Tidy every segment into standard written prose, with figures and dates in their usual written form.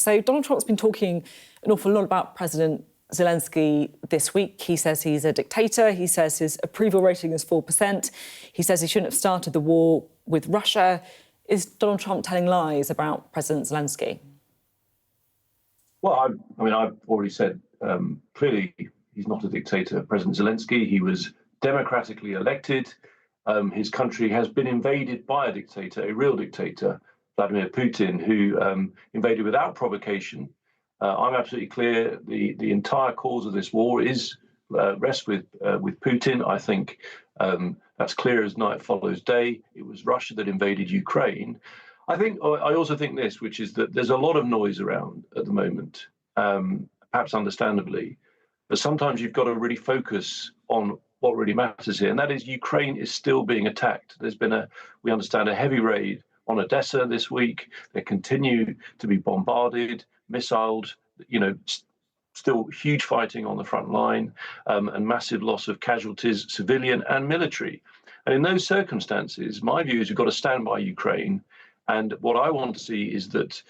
So Donald Trump's been talking an awful lot about President Zelenskyy this week. He says he's a dictator. He says his approval rating is 4%. He says he shouldn't have started the war with Russia. Is Donald Trump telling lies about President Zelenskyy? Well, I've already said clearly he's not a dictator. President Zelenskyy, he was democratically elected. His country has been invaded by a dictator, a real dictator, Vladimir Putin, who invaded without provocation. I'm absolutely clear the entire cause of this war rests with Putin. I think that's clear as night follows day. It was Russia that invaded Ukraine. I also think this, which is that there's a lot of noise around at the moment, perhaps understandably, but sometimes you've got to really focus on what really matters here, and that is Ukraine is still being attacked. There's been we understand, a heavy raid on Odessa this week. They continue to be bombarded, missiled, still huge fighting on the front line, and massive loss of casualties, civilian and military. And in those circumstances, my view is you've got to stand by Ukraine. And what I want to see is that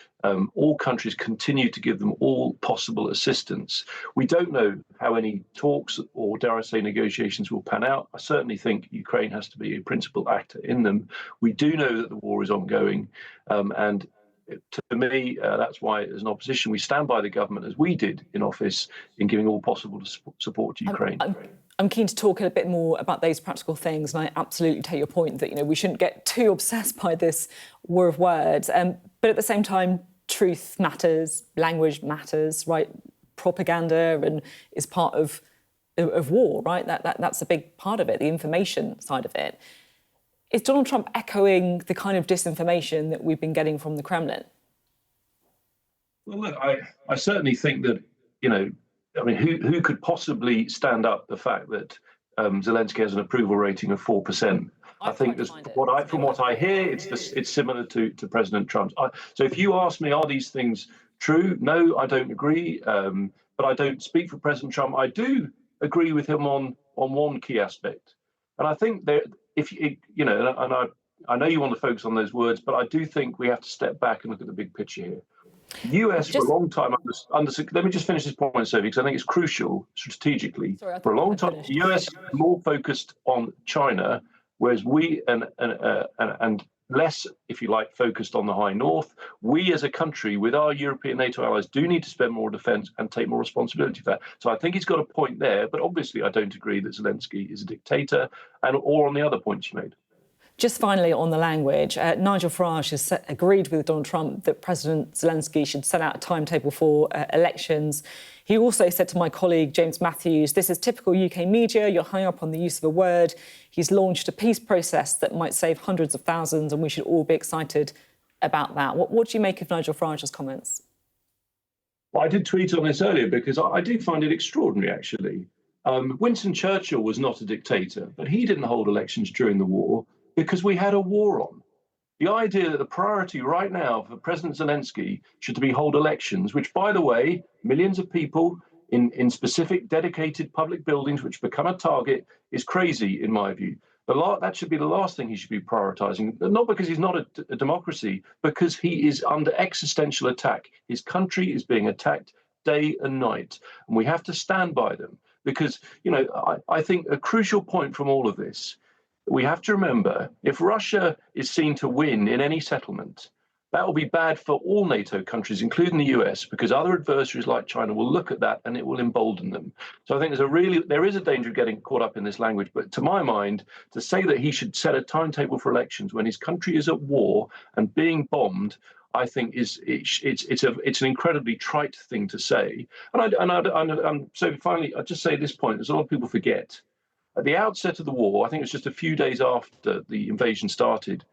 all countries continue to give them all possible assistance. We don't know how any talks or, dare I say, negotiations will pan out. I certainly think Ukraine has to be a principal actor in them. We do know that the war is ongoing. And to me, that's why, as an opposition, we stand by the government, as we did in office, in giving all possible support to Ukraine. I'm keen to talk a bit more about those practical things, and I absolutely take your point that we shouldn't get too obsessed by this war of words. But at the same time, truth matters, language matters, right? Propaganda is part of war, right? That's a big part of it, the information side of it. Is Donald Trump echoing the kind of disinformation that we've been getting from the Kremlin? Well, look, I certainly think that, who could possibly stand up the fact that Zelenskyy has an approval rating of 4%? I think from what I hear, it's similar to President Trump's. So if you ask me, are these things true? No, I don't agree. But I don't speak for President Trump. I do agree with him on one key aspect, and I think that I know you want to focus on those words, but I do think we have to step back and look at the big picture here. The US for a long time let me just finish this point, Sophie, because I think it's crucial strategically. For a long time, the US is more focused on China, whereas we and less, if you like, focused on the high north. We as a country, with our European NATO allies, do need to spend more defence and take more responsibility for that. So I think he's got a point there, but obviously I don't agree that Zelenskyy is a dictator, or on the other points you made. Just finally on the language, Nigel Farage has agreed with Donald Trump that President Zelenskyy should set out a timetable for elections. He also said to my colleague, James Matthews, this is typical UK media, you're hung up on the use of a word. He's launched a peace process that might save hundreds of thousands, and we should all be excited about that. What do you make of Nigel Farage's comments? Well, I did tweet on this earlier because I do find it extraordinary, actually. Winston Churchill was not a dictator, but he didn't hold elections during the war because we had a war on. The idea that the priority right now for President Zelenskyy should be hold elections, which, by the way, millions of people in specific dedicated public buildings which become a target, is crazy, in my view. That should be the last thing he should be prioritising, not because he's not a democracy, because he is under existential attack. His country is being attacked day and night, and we have to stand by them. Because, I think a crucial point from all of this, we have to remember, if Russia is seen to win in any settlement, that will be bad for all NATO countries, including the US, because other adversaries like China will look at that and it will embolden them. So I think there is a danger of getting caught up in this language. But to my mind, to say that he should set a timetable for elections when his country is at war and being bombed, I think it's an incredibly trite thing to say. So finally, I'll just say this point: there's a lot of people forget. At the outset of the war, I think it was just a few days after the invasion started,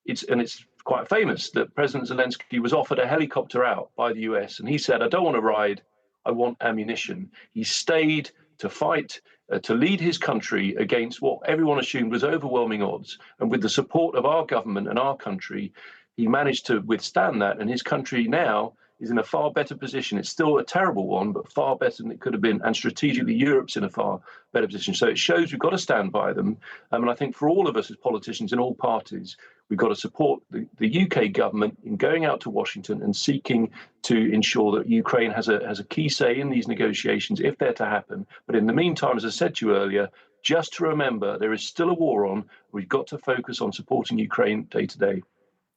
it's quite famous that President Zelenskyy was offered a helicopter out by the US, and he said, I don't want to ride, I want ammunition. He stayed to fight, to lead his country against what everyone assumed was overwhelming odds. And with the support of our government and our country, he managed to withstand that, and his country now is in a far better position. It's still a terrible one, but far better than it could have been. And strategically, Europe's in a far better position. So it shows we've got to stand by them. And I think for all of us as politicians in all parties, We've got to support the UK government in going out to Washington and seeking to ensure that Ukraine has a key say in these negotiations if they're to happen. But in the meantime, as I said to you earlier, just to remember there is still a war on. We've got to focus on supporting Ukraine day to day.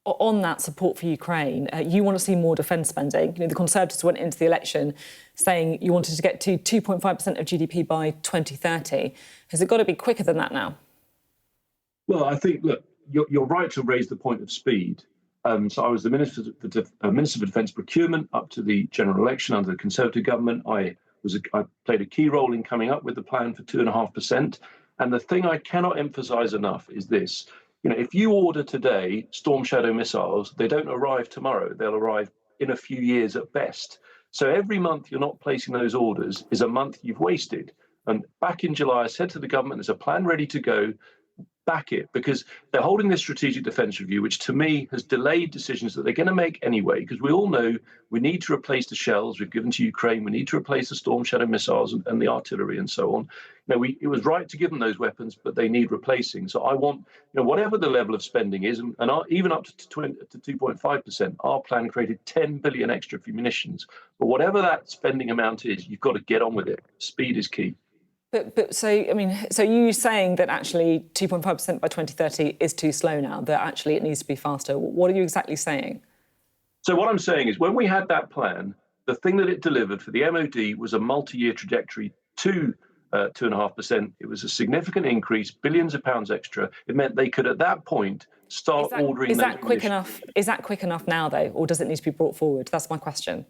On that support for Ukraine, you want to see more defence spending. The Conservatives went into the election saying you wanted to get to 2.5% of GDP by 2030. Has it got to be quicker than that now? Well, I think, look, you're right to raise the point of speed. So I was the Minister for Defence Procurement up to the general election under the Conservative government. I played a key role in coming up with the plan for 2.5%. And the thing I cannot emphasise enough is this. If you order today Storm Shadow missiles, they don't arrive tomorrow. They'll arrive in a few years at best. So every month you're not placing those orders is a month you've wasted. And back in July, I said to the government, there's a plan ready to go. Back it, because they're holding this strategic defence review, which to me has delayed decisions that they're going to make anyway, because we all know we need to replace the shells we've given to Ukraine. We need to replace the Storm Shadow missiles and the artillery and so on. It was right to give them those weapons, but they need replacing. So I want, whatever the level of spending is, and even up to 2.5%, our plan created 10 billion extra for munitions. But whatever that spending amount is, you've got to get on with it. Speed is key. So you saying that actually 2.5% by 2030 is too slow now, that actually it needs to be faster. What are you exactly saying? So what I'm saying is when we had that plan, the thing that it delivered for the MOD was a multi-year trajectory to 2.5%. It was a significant increase, billions of pounds extra. It meant they could, at that point, start ordering. Is that quick enough? Is that quick enough now, though, or does it need to be brought forward? That's my question.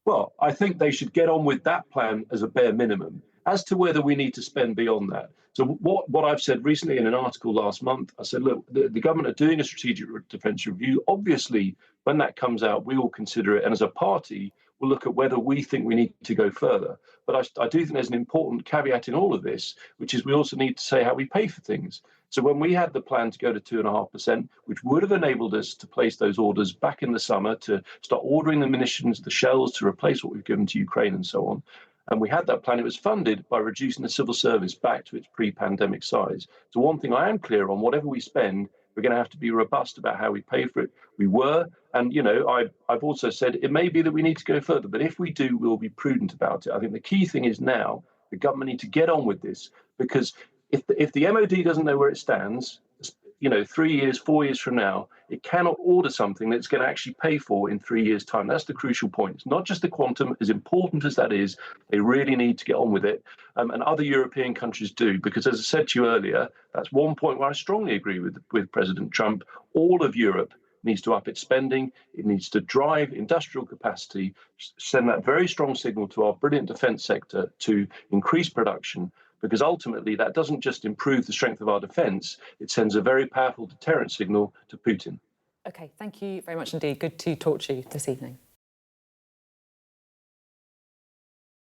Well, I think they should get on with that plan as a bare minimum. As to whether we need to spend beyond that. So what I've said recently in an article last month, I said, look, the government are doing a strategic defence review. Obviously, when that comes out, we will consider it. And as a party, we'll look at whether we think we need to go further. But I do think there's an important caveat in all of this, which is we also need to say how we pay for things. So when we had the plan to go to 2.5%, which would have enabled us to place those orders back in the summer to start ordering the munitions, the shells to replace what we've given to Ukraine and so on, and we had that plan, it was funded by reducing the civil service back to its pre-pandemic size. So one thing I am clear on, whatever we spend, we're going to have to be robust about how we pay for it. We were, and I've also said it may be that we need to go further, but if we do, we'll be prudent about it. I think the key thing is now the government need to get on with this, because if the MOD doesn't know where it stands, 3 years, 4 years from now, it cannot order something that's going to actually pay for in 3 years' time. That's the crucial point. It's not just the quantum, as important as that is, they really need to get on with it. And other European countries do, because as I said to you earlier, that's one point where I strongly agree with President Trump. All of Europe needs to up its spending. It needs to drive industrial capacity, send that very strong signal to our brilliant defence sector to increase production, because ultimately that doesn't just improve the strength of our defence, it sends a very powerful deterrent signal to Putin. OK, thank you very much indeed. Good to talk to you this evening.